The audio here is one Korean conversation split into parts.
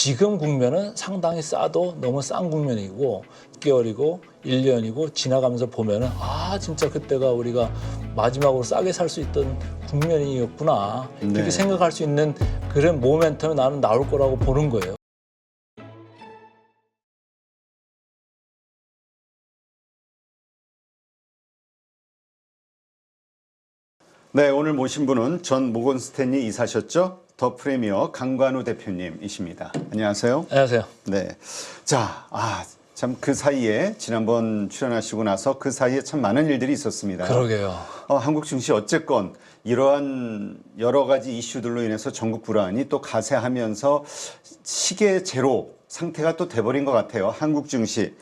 지금 국면은 상당히 싸도 너무 싼 국면이고 6개월이고 1년이고 지나가면서 보면은 아 진짜 그때가 우리가 마지막으로 싸게 살 수 있던 국면이었구나 이렇게 네. 생각할 수 있는 그런 모멘텀이 나는 나올 거라고 보는 거예요. 네, 오늘 모신 분은 전 모건 스탠리 이사셨죠? 더 프리미어 강관우 대표님이십니다. 안녕하세요. 안녕하세요. 네. 자, 참 그 사이에 지난번 출연하시고 나서 그 사이에 참 많은 일들이 있었습니다. 그러게요. 한국 증시 어쨌건 이러한 여러 가지 이슈들로 인해서 전국 불안이 또 가세하면서 시계 제로 상태가 또 돼버린 것 같아요. 한국 증시.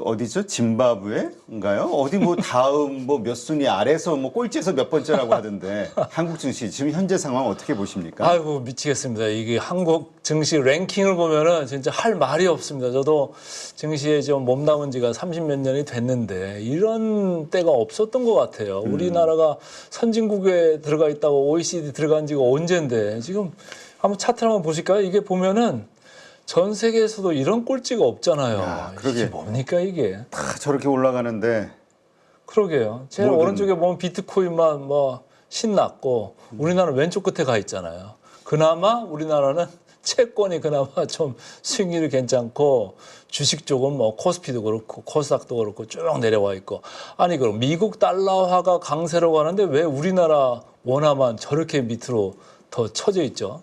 어디죠? 짐바브웨인가요? 어디 다음 몇 순위 아래서 꼴찌에서 몇 번째라고 하던데 한국 증시 지금 현재 상황 어떻게 보십니까? 아이고 미치겠습니다. 이게 한국 증시 랭킹을 보면은 진짜 할 말이 없습니다. 저도 증시에 좀 몸담은 지가 30몇 년이 됐는데 이런 때가 없었던 것 같아요. 우리나라가 선진국에 들어가 있다고 OECD 들어간 지가 언젠데 지금 한번 차트를 한번 보실까요? 이게 보면은 전 세계에서도 이런 꼴찌가 없잖아요. 야, 그러게. 이게 뭡니까 이게? 다 저렇게 올라가는데 그러게요. 제일 오른쪽에 보면 비트코인만 신났고 우리나라는 왼쪽 끝에 가 있잖아요. 그나마 우리나라는 채권이 그나마 좀 수익률이 괜찮고 주식 쪽은 코스피도 그렇고 코스닥도 그렇고 쭉 내려와 있고 아니 그럼 미국 달러화가 강세로 가는데 왜 우리나라 원화만 저렇게 밑으로 더 처져 있죠?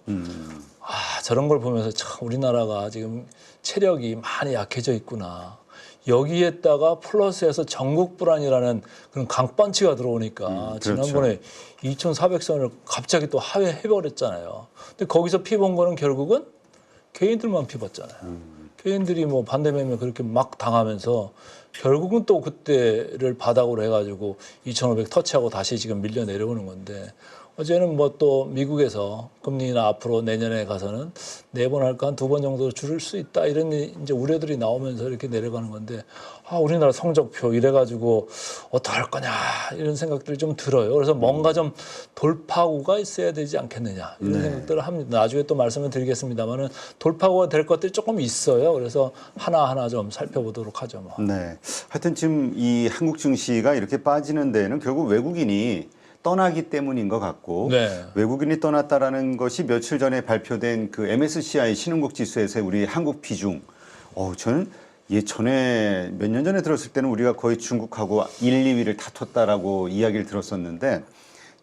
저런 걸 보면서 참 우리나라가 지금 체력이 많이 약해져 있구나. 여기에다가 플러스해서 전국 불안이라는 그런 강펀치가 들어오니까 그렇죠. 지난번에 2,400선을 갑자기 또 하회해버렸잖아요. 근데 거기서 피본 거는 결국은 개인들만 피봤잖아요. 개인들이 반대 매매 그렇게 막 당하면서 결국은 또 그때를 바닥으로 해가지고 2,500 터치하고 다시 지금 밀려 내려오는 건데 어제는 또 미국에서 금리나 앞으로 내년에 가서는 4번 할까 한 2번 정도 줄일 수 있다 이런 이제 우려들이 나오면서 이렇게 내려가는 건데 우리나라 성적표 이래가지고 어떡할 거냐 이런 생각들이 좀 들어요. 그래서 뭔가 좀 돌파구가 있어야 되지 않겠느냐 이런 생각들을 합니다. 나중에 또 말씀을 드리겠습니다만은 돌파구가 될 것들이 조금 있어요. 그래서 하나하나 좀 살펴보도록 하죠. 네. 하여튼 지금 이 한국 증시가 이렇게 빠지는 데는 결국 외국인이 떠나기 때문인 것 같고 네. 외국인이 떠났다라는 것이 며칠 전에 발표된 그 MSCI 신흥국 지수에서의 우리 한국 비중. 저는 예전에 몇 년 전에 들었을 때는 우리가 거의 중국하고 1, 2위를 다퉜다라고 이야기를 들었었는데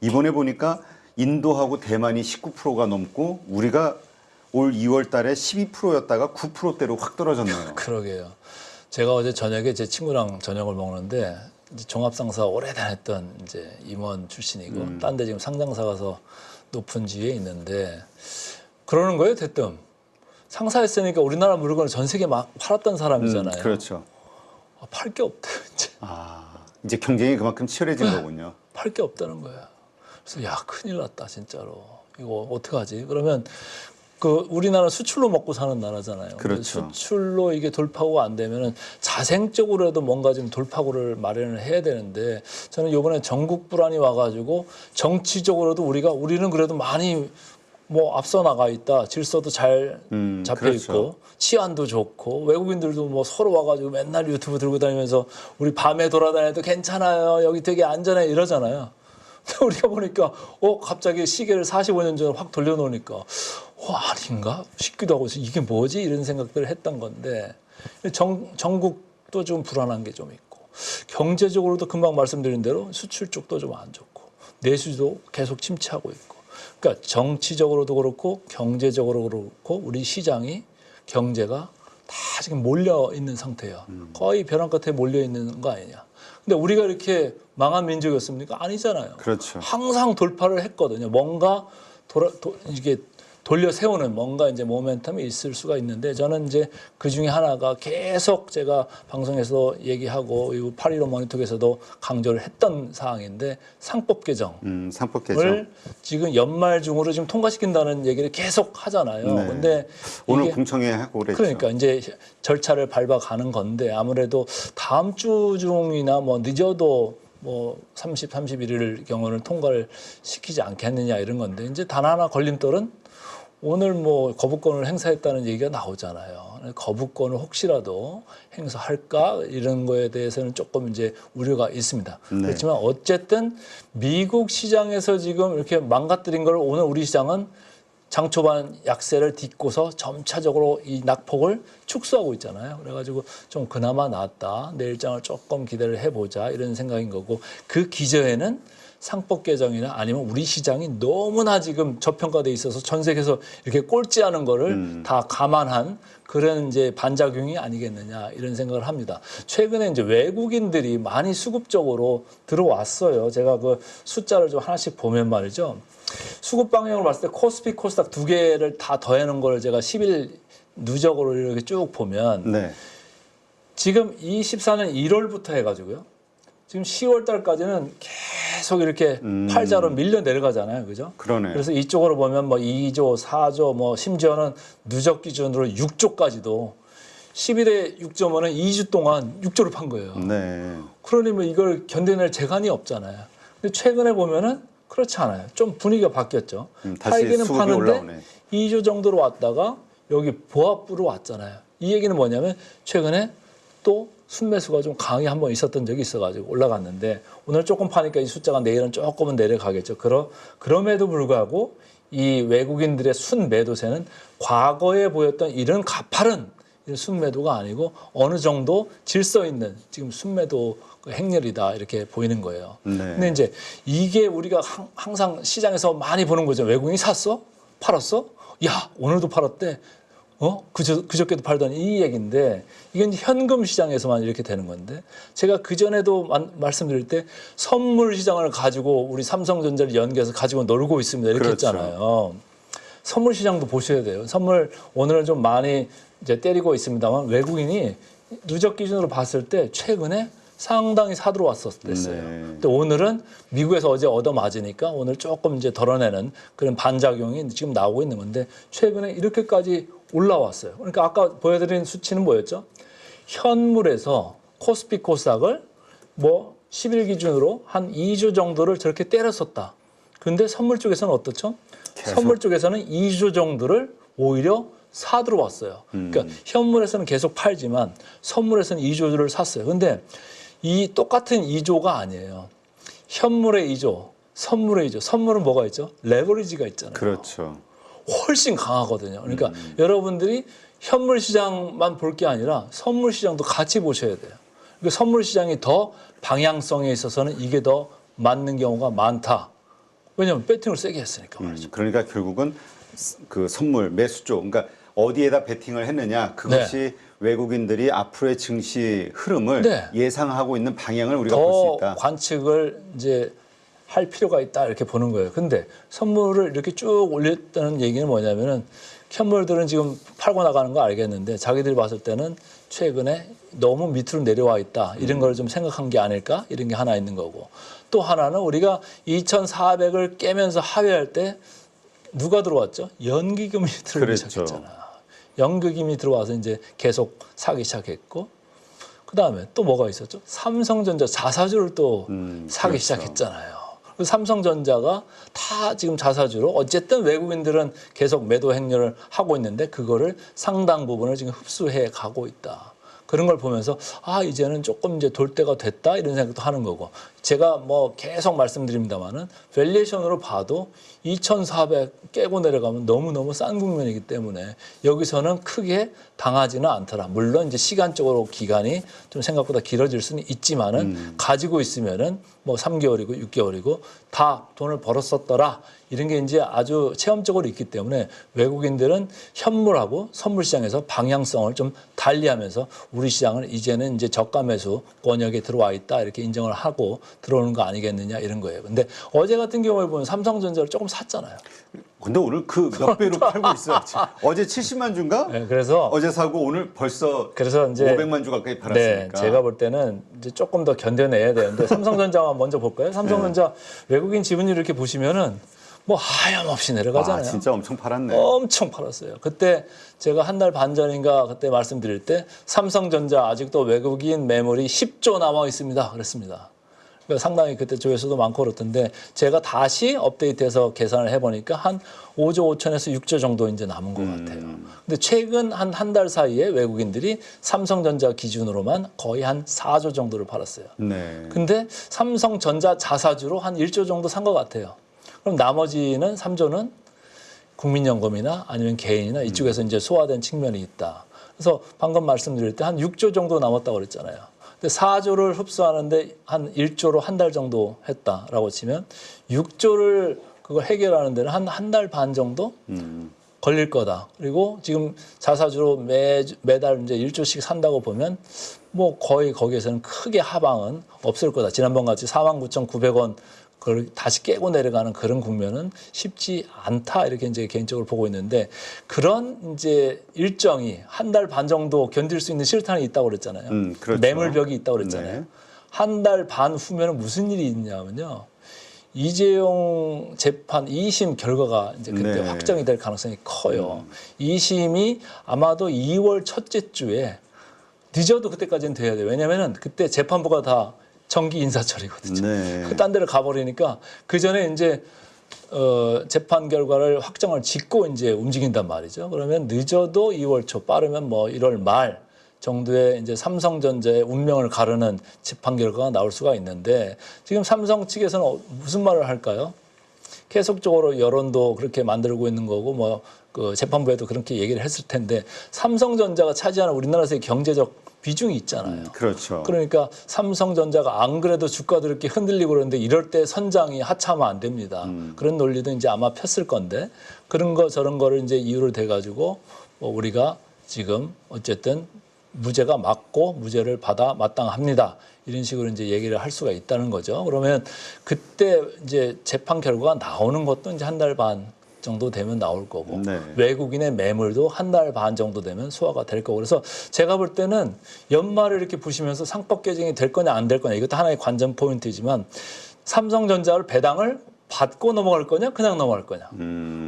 이번에 보니까 인도하고 대만이 19%가 넘고 우리가 올 2월 달에 12%였다가 9%대로 확 떨어졌네요. 그러게요. 제가 어제 저녁에 제 친구랑 저녁을 먹는데 이제 종합상사 오래 다녔던 이제 임원 출신이고 딴 데 지금 상장사 가서 높은 지위에 있는데 그러는 거예요 대뜸. 상사했으니까 우리나라 물건을 전 세계 막 팔았던 사람이잖아요. 그렇죠. 팔 게 없대요 이제. 이제 경쟁이 그만큼 치열해진 거군요. 팔 게 없다는 거야. 그래서 야 큰일 났다 진짜로. 이거 어떡하지? 그러면 우리나라 수출로 먹고 사는 나라잖아요. 그렇죠. 수출로 이게 돌파구가 안 되면은 자생적으로라도 뭔가 좀 돌파구를 마련을 해야 되는데 저는 이번에 전국 불안이 와가지고 정치적으로도 우리는 그래도 많이 앞서 나가 있다. 질서도 잘 잡혀 그렇죠. 있고 치안도 좋고 외국인들도 서로 와가지고 맨날 유튜브 들고 다니면서 우리 밤에 돌아다녀도 괜찮아요. 여기 되게 안전해 이러잖아요. 우리가 보니까 갑자기 시계를 45년 전에 확 돌려놓으니까 아닌가 싶기도 하고 이게 뭐지 이런 생각들을 했던 건데 전국도 좀 불안한 게 좀 있고 경제적으로도 금방 말씀드린 대로 수출 쪽도 좀 안 좋고 내수도 계속 침체하고 있고 그러니까 정치적으로도 그렇고 경제적으로 그렇고 우리 시장이 경제가 다 지금 몰려 있는 상태예요. 거의 벼랑 끝에 몰려 있는 거 아니냐. 근데 우리가 이렇게 망한 민족이었습니까? 아니잖아요. 그렇죠. 항상 돌파를 했거든요. 뭔가 이게 돌려 세우는 뭔가 이제 모멘텀이 있을 수가 있는데 저는 이제 그 중에 하나가 계속 제가 방송에서 얘기하고 이 8.15 모니터에서도 강조를 했던 사항인데 상법 개정. 상법 개정. 지금 연말 중으로 지금 통과시킨다는 얘기를 계속 하잖아요. 네. 근데 오늘 공청회 하고 그랬죠. 그러니까 이제 절차를 밟아가는 건데 아무래도 다음 주 중이나 늦어도 31일 경우는 통과를 시키지 않겠느냐 이런 건데 이제 단 하나 걸림돌은 오늘 뭐 거부권을 행사했다는 얘기가 나오잖아요. 거부권을 혹시라도 행사할까 이런 거에 대해서는 조금 이제 우려가 있습니다. 네. 그렇지만 어쨌든 미국 시장에서 지금 이렇게 망가뜨린 걸 오늘 우리 시장은 장 초반 약세를 딛고서 점차적으로 이 낙폭을 축소하고 있잖아요. 그래가지고 좀 그나마 낫다. 내일장을 조금 기대를 해보자 이런 생각인 거고 그 기저에는 상법 개정이나 아니면 우리 시장이 너무나 지금 저평가돼 있어서 전 세계에서 이렇게 꼴찌하는 거를 다 감안한 그런 이제 반작용이 아니겠느냐 이런 생각을 합니다. 최근에 이제 외국인들이 많이 수급적으로 들어왔어요. 제가 그 숫자를 좀 하나씩 보면 말이죠. 수급 방향으로 봤을 때 코스피, 코스닥 두 개를 다 더해놓은 걸 제가 10일 누적으로 이렇게 쭉 보면 네. 지금 24년 1월부터 해가지고요. 지금 10월 달까지는 계속 이렇게 팔자로 밀려 내려가잖아요. 그죠? 그러네. 그래서 이쪽으로 보면 뭐 2조, 4조, 뭐 심지어는 누적 기준으로 6조까지도 10일에 6조면은 2주 동안 6조를 판 거예요. 네. 그러니 뭐 이걸 견뎌낼 재간이 없잖아요. 근데 최근에 보면은 그렇지 않아요. 좀 분위기가 바뀌었죠. 다시 팔기는 수급이 파는데 올라오네. 2조 정도로 왔다가 여기 보합부로 왔잖아요. 이 얘기는 뭐냐면 최근에 또 순매수가 좀 강하게 한번 있었던 적이 있어가지고 올라갔는데 오늘 조금 파니까 이 숫자가 내일은 조금은 내려가겠죠. 그럼에도 불구하고 이 외국인들의 순매도세는 과거에 보였던 이런 가파른 순매도가 아니고 어느 정도 질서 있는 지금 순매도 행렬이다 이렇게 보이는 거예요. 네. 근데 이제 이게 우리가 항상 시장에서 많이 보는 거죠. 외국인이 샀어? 팔았어? 야, 오늘도 팔았대. 그저께도 팔더니 이 얘기인데 이건 현금 시장에서만 이렇게 되는 건데 제가 그전에도 말씀드릴 때 선물 시장을 가지고 우리 삼성전자를 연계해서 가지고 놀고 있습니다. 이렇게 그렇죠. 했잖아요. 선물 시장도 보셔야 돼요. 선물 오늘은 좀 많이 이제 때리고 있습니다만 외국인이 누적 기준으로 봤을 때 최근에 상당히 사들어왔었어요. 네. 근데 오늘은 미국에서 어제 얻어맞으니까 오늘 조금 이제 덜어내는 그런 반작용이 지금 나오고 있는 건데 최근에 이렇게까지 올라왔어요. 그러니까 아까 보여드린 수치는 뭐였죠? 현물에서 코스피 코스닥을 뭐 10일 기준으로 한 2주 정도를 저렇게 때렸었다. 근데 선물 쪽에서는 어떻죠? 계속. 선물 쪽에서는 2주 정도를 오히려 사 들어왔어요. 그러니까 현물에서는 계속 팔지만 선물에서는 2조를 샀어요. 근데 이 똑같은 2조가 아니에요. 현물의 2조, 선물의 2조. 선물은 뭐가 있죠? 레버리지가 있잖아요. 그렇죠. 훨씬 강하거든요. 그러니까 여러분들이 현물 시장만 볼 게 아니라 선물 시장도 같이 보셔야 돼요. 그러니까 선물 시장이 더 방향성에 있어서는 이게 더 맞는 경우가 많다. 왜냐하면 배팅을 세게 했으니까 말이죠. 그러니까 결국은 그 선물 매수 쪽, 그러니까 어디에다 베팅을 했느냐 그것이 외국인들이 앞으로의 증시 흐름을 네. 예상하고 있는 방향을 우리가 볼 수 더 있다. 관측을 이제 할 필요가 있다 이렇게 보는 거예요. 근데 선물을 이렇게 쭉 올렸다는 얘기는 뭐냐면은 현물들은 지금 팔고 나가는 거 알겠는데 자기들이 봤을 때는 최근에 너무 밑으로 내려와 있다 이런 걸 좀 생각한 게 아닐까 이런 게 하나 있는 거고 또 하나는 우리가 2,400을 깨면서 하회할 때 누가 들어왔죠? 연기금이 들어오기 그렇죠. 시작했잖아. 연기금이 들어와서 이제 계속 사기 시작했고 그다음에 또 뭐가 있었죠? 삼성전자 자사주를 또 사기 그렇죠. 시작했잖아요. 삼성전자가 다 지금 자사주로 어쨌든 외국인들은 계속 매도 행렬을 하고 있는데 그거를 상당 부분을 지금 흡수해 가고 있다. 그런 걸 보면서 아 이제는 조금 이제 돌 때가 됐다 이런 생각도 하는 거고 제가 뭐 계속 말씀드립니다만은 밸류에이션으로 봐도 2,400 깨고 내려가면 너무너무 싼 국면이기 때문에 여기서는 크게 당하지는 않더라. 물론 이제 시간적으로 기간이 좀 생각보다 길어질 수는 있지만은 가지고 있으면은 뭐 3개월이고 6개월이고 다 돈을 벌었었더라. 이런 게 이제 아주 체험적으로 있기 때문에 외국인들은 현물하고 선물 시장에서 방향성을 좀 달리하면서 우리 시장은 이제는 이제 저가 매수 권역에 들어와 있다 이렇게 인정을 하고 들어오는 거 아니겠느냐 이런 거예요. 근데 어제 같은 경우에 보면 삼성전자를 조금 샀잖아요. 근데 오늘 그 몇 배로 팔고 있어요. 어제 70만 주인가? 네, 그래서 어제 사고 오늘 벌써 이제 500만 주 가까이 팔았으니까. 네, 제가 볼 때는 이제 조금 더 견뎌내야 되는데 삼성전자만 먼저 볼까요? 삼성전자 외국인 지분율 이렇게 보시면은 뭐 하염없이 내려가잖아요. 아, 진짜 엄청 팔았네. 엄청 팔았어요. 그때 제가 한 달 반 전인가 그때 말씀드릴 때 삼성전자 아직도 외국인 매물이 10조 남아 있습니다. 그랬습니다. 그러니까 상당히 그때 조회수도 많고 그렇던데 제가 다시 업데이트해서 계산을 해보니까 한 5조 5천에서 6조 정도 이제 남은 것 같아요. 근데 최근 한 달 사이에 외국인들이 삼성전자 기준으로만 거의 한 4조 정도를 팔았어요. 네. 근데 삼성전자 자사주로 한 1조 정도 산 것 같아요. 그럼 나머지는 3조는 국민연금이나 아니면 개인이나 이쪽에서 이제 소화된 측면이 있다. 그래서 방금 말씀드릴 때 한 6조 정도 남았다고 그랬잖아요. 근데 4조를 흡수하는데 한 1조로 한 달 정도 했다라고 치면 6조를 그걸 해결하는 데는 한 달 반 정도 걸릴 거다. 그리고 지금 자사주로 매달 이제 1조씩 산다고 보면 뭐 거의 거기에서는 크게 하방은 없을 거다. 지난번 같이 49,900원 그걸 다시 깨고 내려가는 그런 국면은 쉽지 않다. 이렇게 이제 개인적으로 보고 있는데 그런 이제 일정이 한 달 반 정도 견딜 수 있는 실탄이 있다고 그랬잖아요. 그렇죠. 매물벽이 있다고 그랬잖아요. 네. 한 달 반 후면은 무슨 일이 있냐면요. 이재용 재판 2심 결과가 이제 그때 네. 확정이 될 가능성이 커요. 2심이 아마도 2월 첫째 주에 늦어도 그때까지는 돼야 돼요. 왜냐면은 그때 재판부가 다 정기 인사처리거든요. 네. 딴 데를 가버리니까 그 전에 이제 재판 결과를 확정을 짓고 이제 움직인단 말이죠. 그러면 늦어도 2월 초, 빠르면 뭐 1월 말 정도에 이제 삼성전자의 운명을 가르는 재판 결과가 나올 수가 있는데 지금 삼성 측에서는 무슨 말을 할까요? 계속적으로 여론도 그렇게 만들고 있는 거고 뭐 그 재판부에도 그렇게 얘기를 했을 텐데 삼성전자가 차지하는 우리나라에서의 경제적 비중이 있잖아요. 그렇죠. 그러니까 삼성전자가 안 그래도 주가도 이렇게 흔들리고 그러는데 이럴 때 선장이 하차하면 안 됩니다. 그런 논리도 이제 아마 폈을 건데 그런 거 저런 거를 이제 이유를 대 가지고 뭐 우리가 지금 어쨌든 무죄가 맞고 무죄를 받아 마땅합니다. 이런 식으로 이제 얘기를 할 수가 있다는 거죠. 그러면 그때 이제 재판 결과가 나오는 것도 이제 한 달 반 정도 되면 나올 거고 네. 외국인의 매물도 한 달 반 정도 되면 소화가 될 거고 그래서 제가 볼 때는 연말을 이렇게 보시면서 상법 개정이 될 거냐 안 될 거냐 이것도 하나의 관전 포인트이지만 삼성전자를 배당을 받고 넘어갈 거냐 그냥 넘어갈 거냐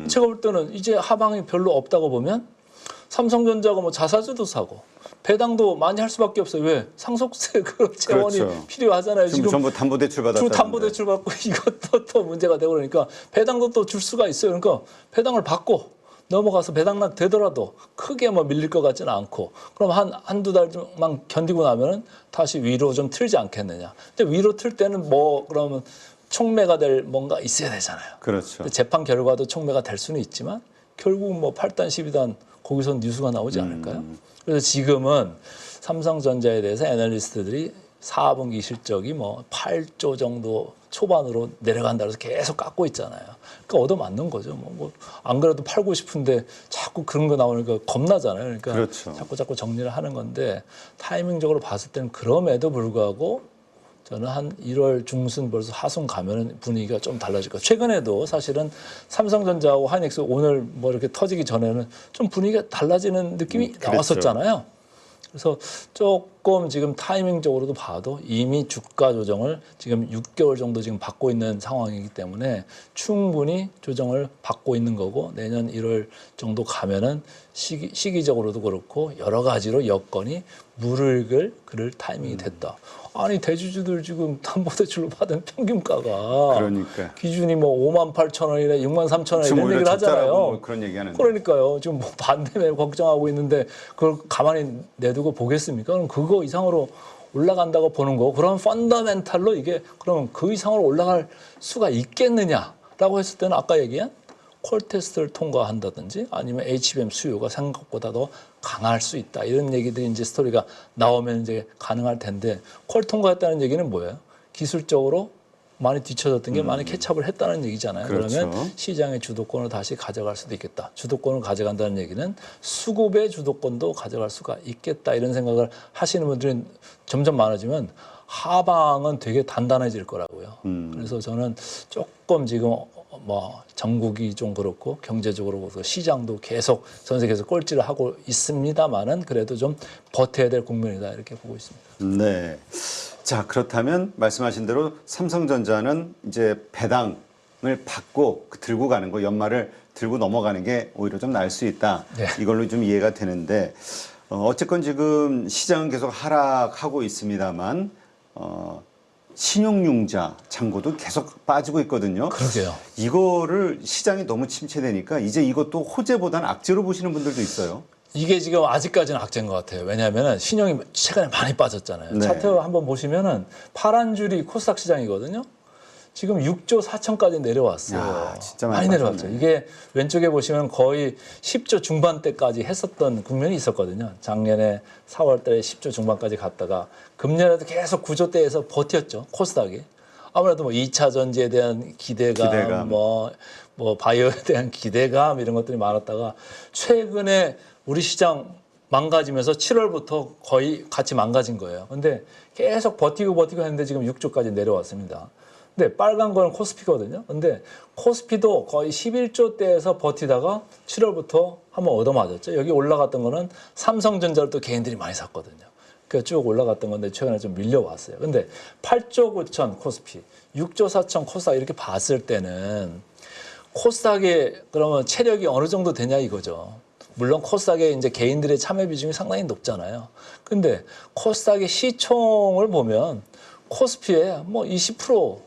제가 볼 때는 이제 하방이 별로 없다고 보면 삼성전자가 뭐 자사주도 사고 배당도 많이 할 수밖에 없어요. 왜? 상속세 그 재원이 그렇죠. 필요하잖아요. 지금 전부 담보대출 받았다. 담보대출 받고 이것도 또 문제가 되고 그러니까 배당도 또 줄 수가 있어요. 그러니까 배당을 받고 넘어가서 배당락 되더라도 크게 뭐 밀릴 것 같지는 않고 그럼 한두 달만 견디고 나면은 다시 위로 좀 틀지 않겠느냐. 근데 위로 틀 때는 뭐 그러면 촉매가 될 뭔가 있어야 되잖아요. 그렇죠. 재판 결과도 촉매가 될 수는 있지만 결국 뭐 8단 12단 거기서 뉴스가 나오지 않을까요? 그래서 지금은 삼성전자에 대해서 애널리스트들이 4분기 실적이 뭐 8조 정도 초반으로 내려간다 해서 계속 깎고 있잖아요. 그러니까 얻어맞는 거죠. 뭐 안 그래도 팔고 싶은데 자꾸 그런 거 나오니까 겁나잖아요. 그러니까 그렇죠. 자꾸 정리를 하는 건데 타이밍적으로 봤을 때는 그럼에도 불구하고 저는 한 1월 중순 벌써 하순 가면은 분위기가 좀 달라질 거예요. 최근에도 사실은 삼성전자하고 하이닉스 오늘 뭐 이렇게 터지기 전에는 좀 분위기가 달라지는 느낌이 나왔었잖아요. 그래서 조금 지금 타이밍적으로도 봐도 이미 주가 조정을 지금 6개월 정도 지금 받고 있는 상황이기 때문에 충분히 조정을 받고 있는 거고 내년 1월 정도 가면은 시기적으로도 그렇고 여러 가지로 여건이 무르익을 그럴 타이밍이 됐다. 아니 대주주들 지금 담보대출로 받은 평균가가 그러니까. 기준이 뭐 58,000원이나 63,000원 지금 이런 오히려 얘기를 하잖아요. 뭐 그런 얘기하는데. 그러니까요. 지금 뭐 반대매 걱정하고 있는데 그걸 가만히 내두고 보겠습니까? 그럼 그거 이상으로 올라간다고 보는 거. 그럼 펀더멘탈로 이게 그러면 그 이상으로 올라갈 수가 있겠느냐라고 했을 때는 아까 얘기한 콜 테스트를 통과한다든지 아니면 HBM 수요가 생각보다 더 강할 수 있다. 이런 얘기들이 이제 스토리가 나오면 이제 가능할 텐데 콜 통과했다는 얘기는 뭐예요? 기술적으로 많이 뒤쳐졌던 게 많이 캐치업을 했다는 얘기잖아요. 그렇죠. 그러면 시장의 주도권을 다시 가져갈 수도 있겠다. 주도권을 가져간다는 얘기는 수급의 주도권도 가져갈 수가 있겠다. 이런 생각을 하시는 분들이 점점 많아지면 하방은 되게 단단해질 거라고요. 그래서 저는 조금 지금 뭐 전국이 좀 그렇고 경제적으로 그렇고 시장도 계속 전 세계에서 꼴찌를 하고 있습니다만은 그래도 좀 버텨야 될 국면이다 이렇게 보고 있습니다. 네. 자, 그렇다면 말씀하신 대로 삼성전자는 이제 배당을 받고 들고 가는 거 연말을 들고 넘어가는 게 오히려 좀 나을 수 있다. 네. 이걸로 좀 이해가 되는데 어쨌건 지금 시장은 계속 하락하고 있습니다만 신용융자 잔고도 계속 빠지고 있거든요. 그러게요. 이거를 시장이 너무 침체되니까 이제 이것도 호재보다는 악재로 보시는 분들도 있어요. 이게 지금 아직까지는 악재인 것 같아요. 왜냐하면 신용이 최근에 많이 빠졌잖아요. 네. 차트 한번 보시면은 파란 줄이 코스닥 시장이거든요. 지금 6조 4천까지 내려왔어요. 야, 진짜 많이 많이 내려왔죠. 빠졌네. 이게 왼쪽에 보시면 거의 10조 중반대까지 했었던 국면이 있었거든요. 작년에 4월 달에 10조 중반까지 갔다가 금년에도 계속 9조대에서 버텼죠. 코스닥이. 아무래도 뭐 2차 전지에 대한 기대감. 뭐 바이오에 대한 기대감 이런 것들이 많았다가 최근에 우리 시장 망가지면서 7월부터 거의 같이 망가진 거예요. 근데 계속 버티고 했는데 지금 6조까지 내려왔습니다. 근데 빨간 거는 코스피거든요. 근데 코스피도 거의 11조대에서 버티다가 7월부터 한번 얻어맞았죠. 여기 올라갔던 거는 삼성전자를 또 개인들이 많이 샀거든요. 그러니까 쭉 올라갔던 건데 최근에 좀 밀려왔어요. 근데 8조 9천 코스피, 6조 4천 코스닥 이렇게 봤을 때는 코스닥의 그러면 체력이 어느 정도 되냐 이거죠. 물론 코스닥에 이제 개인들의 참여 비중이 상당히 높잖아요. 근데 코스닥의 시총을 보면 코스피에 뭐 20%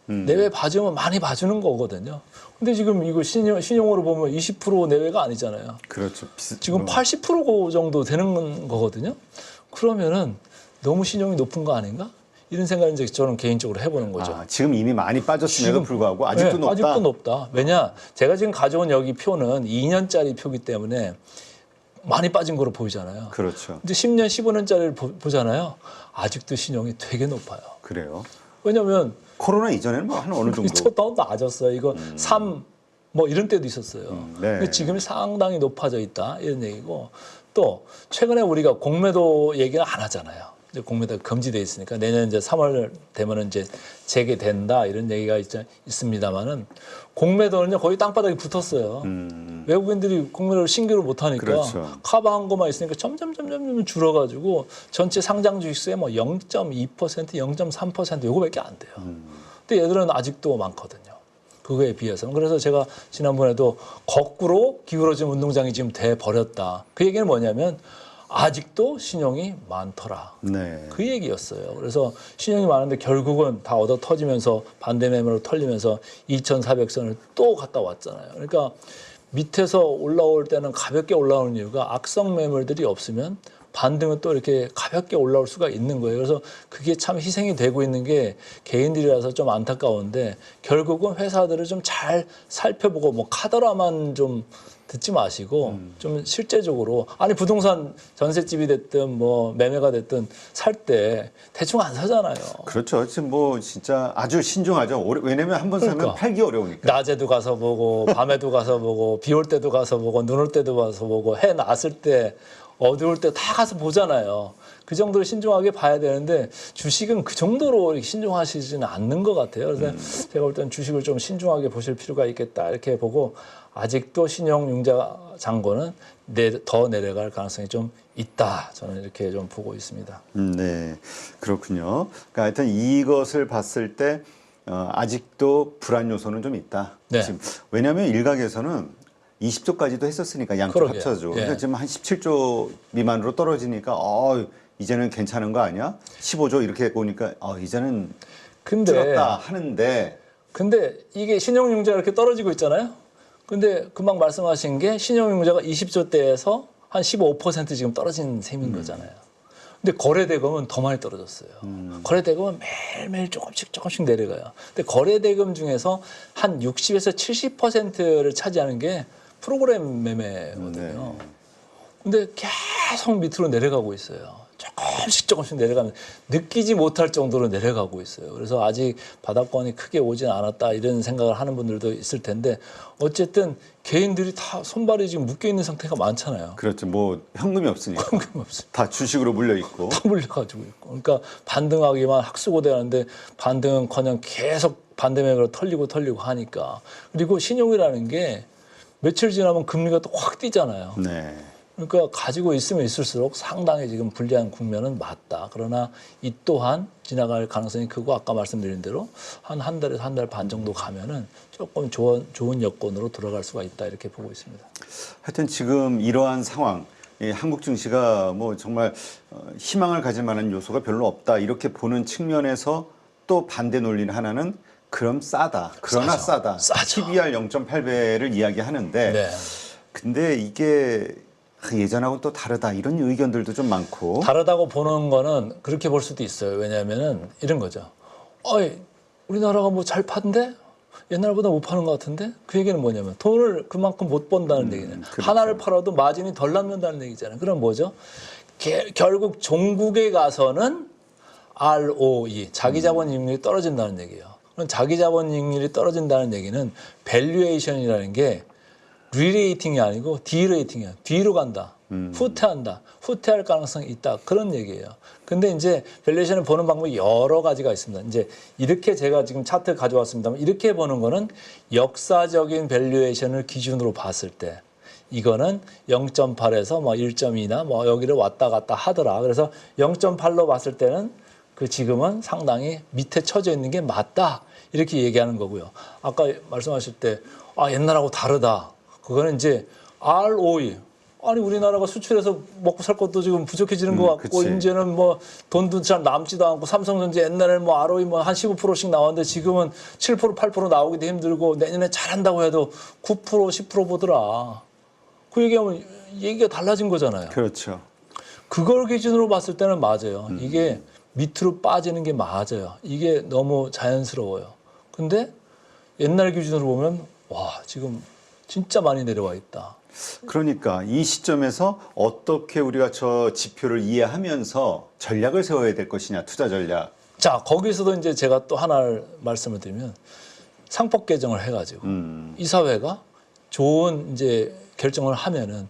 내외 봐주면 많이 봐주는 거거든요. 근데 지금 이거 신용으로 보면 20% 내외가 아니잖아요. 그렇죠. 지금 80% 정도 되는 거거든요. 그러면은 너무 신용이 높은 거 아닌가? 이런 생각을 이제 저는 개인적으로 해보는 거죠. 아, 지금 이미 많이 빠졌음에도 불구하고 아직도 네, 높다. 아직도 높다. 왜냐? 제가 지금 가져온 여기 표는 2년짜리 표기 때문에 많이 빠진 거로 보이잖아요. 그렇죠. 근데 10년, 15년짜리를 보잖아요. 아직도 신용이 되게 높아요. 그래요. 왜냐면 코로나 이전에는 뭐 한 어느 정도. 더 낮았어요. 이거 3 뭐 이런 때도 있었어요. 네. 근데 지금 상당히 높아져 있다 이런 얘기고 또 최근에 우리가 공매도 얘기는 안 하잖아요. 이제 공매도가 금지돼 있으니까 내년 이제 3월 되면은 이제 재개된다 이런 얘기가 있습니다만은 공매도는요 거의 땅바닥에 붙었어요. 외국인들이 공매도를 신규로 못 하니까 그렇죠. 커버한 것만 있으니까 점점 줄어가지고 전체 상장 주식수의 뭐 0.2%, 0.3% 요거밖에 안 돼요. 근데 얘들은 아직도 많거든요. 그거에 비해서는. 그래서 제가 지난번에도 거꾸로 기울어진 운동장이 지금 돼 버렸다. 그 얘기는 뭐냐면 아직도 신용이 많더라. 네. 그 얘기였어요. 그래서 신용이 많은데 결국은 다 얻어 터지면서 반대 매매로 털리면서 2,400선을 또 갔다 왔잖아요. 그러니까 밑에서 올라올 때는 가볍게 올라오는 이유가 악성 매물들이 없으면 반등은 또 이렇게 가볍게 올라올 수가 있는 거예요. 그래서 그게 참 희생이 되고 있는 게 개인들이라서 좀 안타까운데 결국은 회사들을 좀 잘 살펴보고 뭐 카더라만 좀 듣지 마시고 좀 실제적으로 아니 부동산 전셋집이 됐든 뭐 매매가 됐든 살 때 대충 안 사잖아요. 그렇죠. 지금 뭐 진짜 아주 신중하죠. 왜냐면 한 번 사면 그러니까. 팔기 어려우니까. 낮에도 가서 보고 밤에도 가서 보고 비 올 때도 가서 보고 눈 올 때도 가서 보고 해 났을 때 어두울 때 다 가서 보잖아요. 그 정도로 신중하게 봐야 되는데 주식은 그 정도로 이렇게 신중하시지는 않는 것 같아요. 그래서 제가 볼 때는 주식을 좀 신중하게 보실 필요가 있겠다 이렇게 보고 아직도 신용융자 잔고는 더 내려갈 가능성이 좀 있다. 저는 이렇게 좀 보고 있습니다. 네, 그렇군요. 그러니까 하여튼 이것을 봤을 때 아직도 불안 요소는 좀 있다. 네. 지금 왜냐하면 일각에서는 20조까지도 했었으니까 양쪽 그러게요. 합쳐서. 예. 그러니까 지금 한 17조 미만으로 떨어지니까 이제는 괜찮은 거 아니야? 15조 이렇게 보니까 이제는 줄었다 하는데 근데 이게 신용융자가 이렇게 떨어지고 있잖아요. 근데 금방 말씀하신 게 신용융자가 20조대에서 한 15% 지금 떨어진 셈인 거잖아요. 근데 거래대금은 더 많이 떨어졌어요. 거래대금은 매일매일 조금씩 내려가요. 근데 거래대금 중에서 한 60에서 70%를 차지하는 게 프로그램 매매거든요. 근데 계속 밑으로 내려가고 있어요. 조금씩 내려가면 느끼지 못할 정도로 내려가고 있어요. 그래서 아직 바닥권이 크게 오진 않았다 이런 생각을 하는 분들도 있을 텐데 어쨌든 개인들이 다 손발이 지금 묶여 있는 상태가 많잖아요. 그렇죠. 뭐 현금이 없으니까. 현금이 없어요. 다 주식으로 물려 있고. 다 물려가지고 있고. 그러니까 반등하기만 학수고대하는데 반등은커녕 계속 반대 매매로 털리고 하니까. 그리고 신용이라는 게 며칠 지나면 금리가 또 확 뛰잖아요. 네. 그러니까 가지고 있으면 있을수록 상당히 지금 불리한 국면은 맞다. 그러나 이 또한 지나갈 가능성이 크고 아까 말씀드린 대로 한 달에서 한 달 반 정도 가면은 조금 좋은 여건으로 돌아갈 수가 있다. 이렇게 보고 있습니다. 하여튼 지금 이러한 상황, 한국 증시가 뭐 정말 희망을 가질 만한 요소가 별로 없다. 이렇게 보는 측면에서 또 반대 논리는 하나는 그럼 싸다. 그러나 싸다. 싸죠. PBR 0.8배를 이야기하는데 네. 근데 이게 예전하고 또 다르다 이런 의견들도 좀 많고. 다르다고 보는 거는 그렇게 볼 수도 있어요. 왜냐하면은 이런 거죠. 어이, 우리나라가 뭐 잘 판데? 옛날보다 못 파는 것 같은데? 그 얘기는 뭐냐면 돈을 그만큼 못 번다는 얘기는 그렇죠. 하나를 팔아도 마진이 덜 남는다는 얘기잖아요. 그럼 뭐죠? 결국 종국에 가서는 ROE, 자기자본이익률이 떨어진다는 얘기예요. 그럼 자기자본이익률이 떨어진다는 얘기는 밸류에이션이라는 게 리레이팅이 아니고 디레이팅이야. 뒤로 간다. 후퇴한다. 후퇴할 가능성이 있다. 그런 얘기예요. 근데 이제 밸류에이션을 보는 방법이 여러 가지가 있습니다. 이제 이렇게 제가 지금 차트 가져왔습니다만 이렇게 보는 거는 역사적인 밸류에이션을 기준으로 봤을 때 이거는 0.8에서 뭐 1.2나 뭐 여기를 왔다 갔다 하더라. 그래서 0.8로 봤을 때는 그 지금은 상당히 밑에 쳐져 있는 게 맞다. 이렇게 얘기하는 거고요. 아까 말씀하실 때 아, 옛날하고 다르다. 그거는 이제 ROE. 아니 우리나라가 수출해서 먹고 살 것도 지금 부족해지는 것 같고 그치. 이제는 뭐 돈도 잘 남지도 않고 삼성전자 옛날에는 뭐 ROE 뭐 한 15%씩 나왔는데 지금은 7% 8% 나오기도 힘들고 내년에 잘한다고 해도 9% 10% 보더라. 그 얘기하면 얘기가 달라진 거잖아요. 그렇죠. 그걸 기준으로 봤을 때는 맞아요. 이게 밑으로 빠지는 게 맞아요. 이게 너무 자연스러워요. 근데 옛날 기준으로 보면 와 지금 진짜 많이 내려와 있다. 그러니까 이 시점에서 어떻게 우리가 저 지표를 이해하면서 전략을 세워야 될 것이냐, 투자 전략. 자 거기서도 이제 제가 또 하나를 말씀을 드리면 상법 개정을 해가지고 이사회가 좋은 이제 결정을 하면은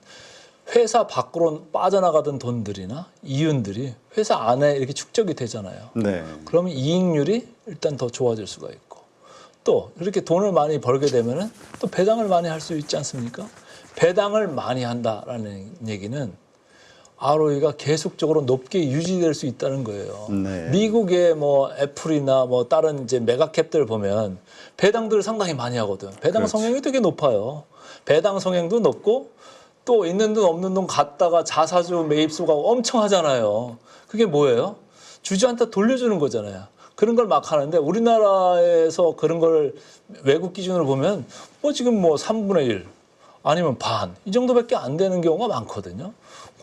회사 밖으로 빠져나가던 돈들이나 이윤들이 회사 안에 이렇게 축적이 되잖아요. 네. 그러면 이익률이 일단 더 좋아질 수가 있고 또 이렇게 돈을 많이 벌게 되면은 또 배당을 많이 할 수 있지 않습니까? 배당을 많이 한다라는 얘기는 ROE가 계속적으로 높게 유지될 수 있다는 거예요. 네. 미국의 뭐 애플이나 뭐 다른 이제 메가캡들 보면 배당들을 상당히 많이 하거든. 배당 그렇지. 성향이 되게 높아요. 배당 성향도 높고 또 있는 돈 없는 돈 갖다가 자사주 매입수가 엄청 하잖아요. 그게 뭐예요? 주주한테 돌려주는 거잖아요. 그런 걸 막 하는데 우리나라에서 그런 걸 외국 기준으로 보면 뭐 지금 뭐 3분의 1 아니면 반 이 정도밖에 안 되는 경우가 많거든요.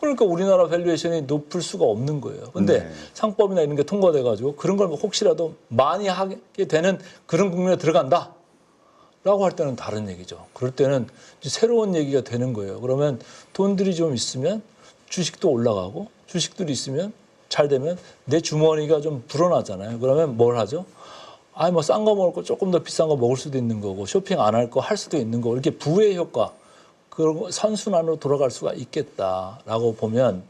그러니까 우리나라 밸류에이션이 높을 수가 없는 거예요. 근데 네. 상법이나 이런 게 통과돼 가지고 그런 걸 혹시라도 많이 하게 되는 그런 국면에 들어간다. 라고 할 때는 다른 얘기죠. 그럴 때는 이제 새로운 얘기가 되는 거예요. 그러면 돈들이 좀 있으면 주식도 올라가고 주식들이 있으면 잘 되면 내 주머니가 좀 불어나잖아요. 그러면 뭘 하죠? 아니 뭐 싼 거 먹을 거 조금 더 비싼 거 먹을 수도 있는 거고 쇼핑 안 할 거 할 수도 있는 거고 이렇게 부의 효과 그리고 선순환으로 돌아갈 수가 있겠다라고 보면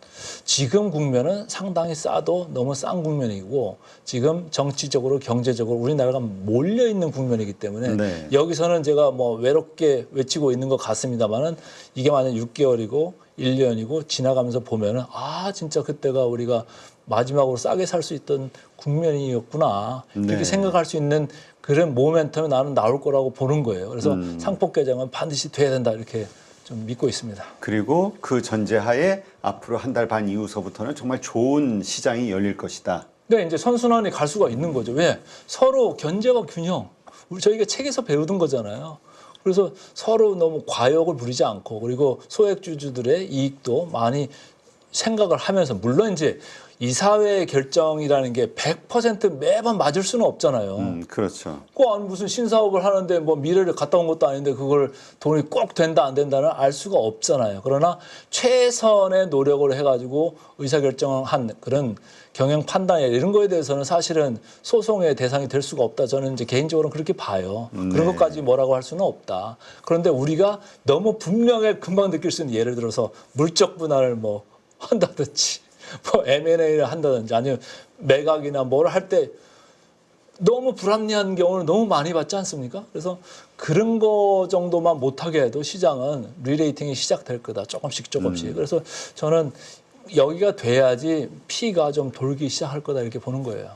지금 국면은 상당히 싸도 너무 싼 국면이고 지금 정치적으로 경제적으로 우리나라가 몰려 있는 국면이기 때문에 네. 여기서는 제가 뭐 외롭게 외치고 있는 것 같습니다만은 이게 만약 6개월이고 1년이고 지나가면서 보면은 아 진짜 그때가 우리가 마지막으로 싸게 살 수 있던 국면이었구나 이렇게 네. 생각할 수 있는 그런 모멘텀이 나는 나올 거라고 보는 거예요. 그래서 상법 개정은 반드시 돼야 된다 이렇게 좀 믿고 있습니다. 그리고 그 전제하에 앞으로 한 달 반 이후서부터는 정말 좋은 시장이 열릴 것이다. 네, 이제 선순환이 갈 수가 있는 거죠. 왜? 서로 견제와 균형. 우리 저희가 책에서 배우던 거잖아요. 그래서 서로 너무 과욕을 부리지 않고 그리고 소액주주들의 이익도 많이 생각을 하면서 물론 이제 이사회의 결정이라는 게 100% 매번 맞을 수는 없잖아요. 그렇죠. 꼭 아니 무슨 신사업을 하는데 뭐 미래를 갔다 온 것도 아닌데 그걸 돈이 꼭 된다 안 된다는 알 수가 없잖아요. 그러나 최선의 노력을 해가지고 의사결정한 그런 경영 판단 이런 거에 대해서는 사실은 소송의 대상이 될 수가 없다. 저는 이제 개인적으로는 그렇게 봐요. 네. 그런 것까지 뭐라고 할 수는 없다. 그런데 우리가 너무 분명히 금방 느낄 수 있는 예를 들어서 물적 분할을 뭐 한다든지 뭐 M&A를 한다든지 아니면 매각이나 뭘 할 때 너무 불합리한 경우는 너무 많이 봤지 않습니까? 그래서 그런 거 정도만 못하게 해도 시장은 리레이팅이 시작될 거다. 조금씩 조금씩. 그래서 저는 여기가 돼야지 피가 좀 돌기 시작할 거다 이렇게 보는 거예요.